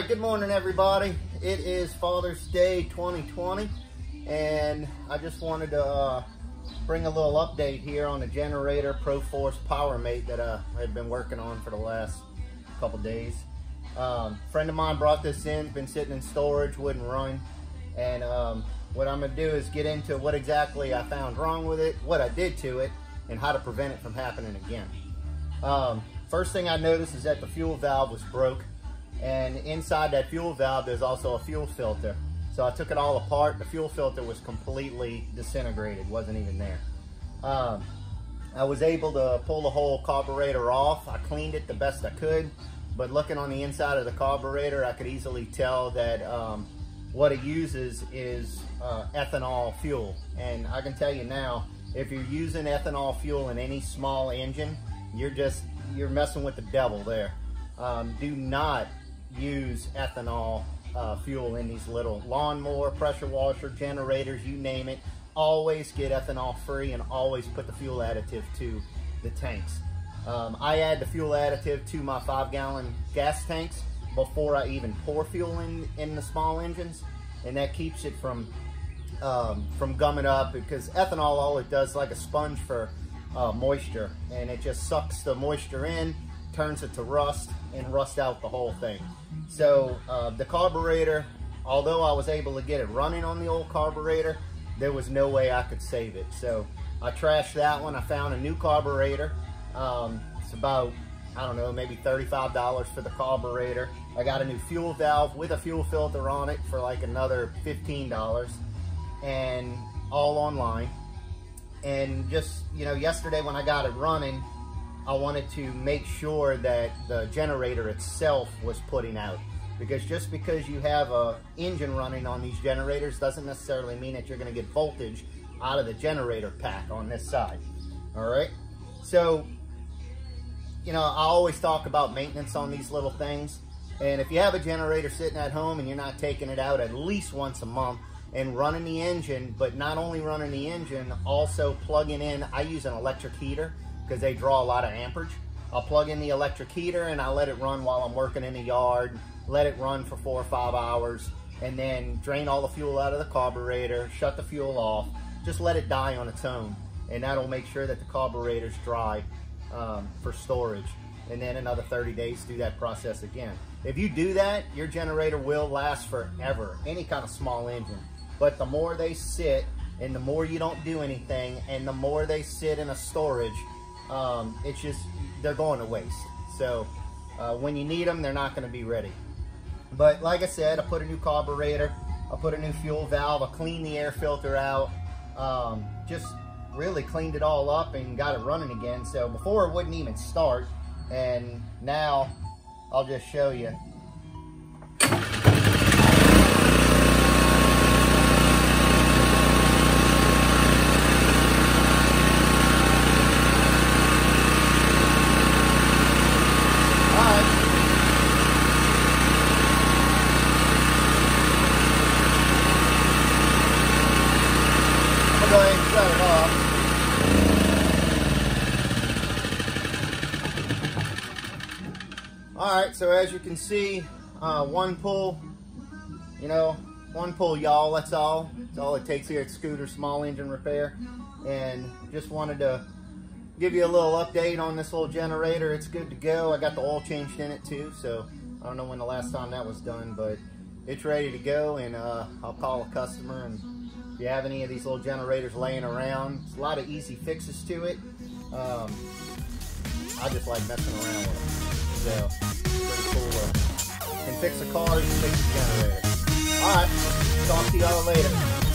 Good morning, everybody. It is Father's Day 2020, and I just wanted to bring a little update here on the generator Proforce Powermate that I've been working on for the last couple days. Friend of mine brought this in, been sitting in storage, wouldn't run, and what I'm gonna do is get into what exactly I found wrong with it, what I did to it, and how to prevent it from happening again. First thing I noticed is that the fuel valve was broke, and inside that fuel valve there's also a fuel filter. So I took it all apart. The fuel filter was completely disintegrated, wasn't even there. I was able to pull the whole carburetor off. I cleaned it the best I could, but looking on the inside of the carburetor, I could easily tell that what it uses is ethanol fuel. And I can tell you now, if you're using ethanol fuel in any small engine, you're messing with the devil there. Do not use ethanol fuel in these little lawnmower, pressure washer, generators, you name it. Always get ethanol free and always put the fuel additive to the tanks. I add the fuel additive to my 5-gallon gas tanks before I even pour fuel in the small engines, and that keeps it from gumming up, because ethanol, all it does is like a sponge for moisture, and it just sucks the moisture in, turns it to rust, and rust out the whole thing. So the carburetor, although I was able to get it running on the old carburetor, there was no way I could save it. So I trashed that one. I found a new carburetor. It's about, I don't know, maybe $35 for the carburetor. I got a new fuel valve with a fuel filter on it for like another $15, and all online. And just, you know, yesterday when I got it running, I wanted to make sure that the generator itself was putting out, because just because you have a engine running on these generators doesn't necessarily mean that you're going to get voltage out of the generator pack on this side. All right, so you know, I always talk about maintenance on these little things, and if you have a generator sitting at home and you're not taking it out at least once a month and running the engine, but not only running the engine, also plugging in, I use an electric heater because they draw a lot of amperage. I'll plug in the electric heater and I let it run while I'm working in the yard, let it run for 4 or 5 hours, and then drain all the fuel out of the carburetor, shut the fuel off, just let it die on its own, and that'll make sure that the carburetor's dry for storage. And then another 30 days, do that process again. If you do that, your generator will last forever, any kind of small engine. But the more they sit, and the more you don't do anything, and the more they sit in a storage, it's just, they're going to waste. So when you need them, they're not going to be ready. But like I said, I put a new carburetor, I put a new fuel valve, I cleaned the air filter out, just really cleaned it all up and got it running again. So before it wouldn't even start, and now I'll just show you. Go ahead and shut it off. Alright, so as you can see, one pull, you know, one pull, y'all, that's all. That's all it takes here at Scooter Small Engine Repair. And just wanted to give you a little update on this little generator. It's good to go. I got the oil changed in it too, so I don't know when the last time that was done, but it's ready to go, and I'll call a customer. And if you have any of these little generators laying around, there's a lot of easy fixes to it. I just like messing around with them. So, pretty cool. Can fix the cars and fix the generator. Alright, talk to y'all later.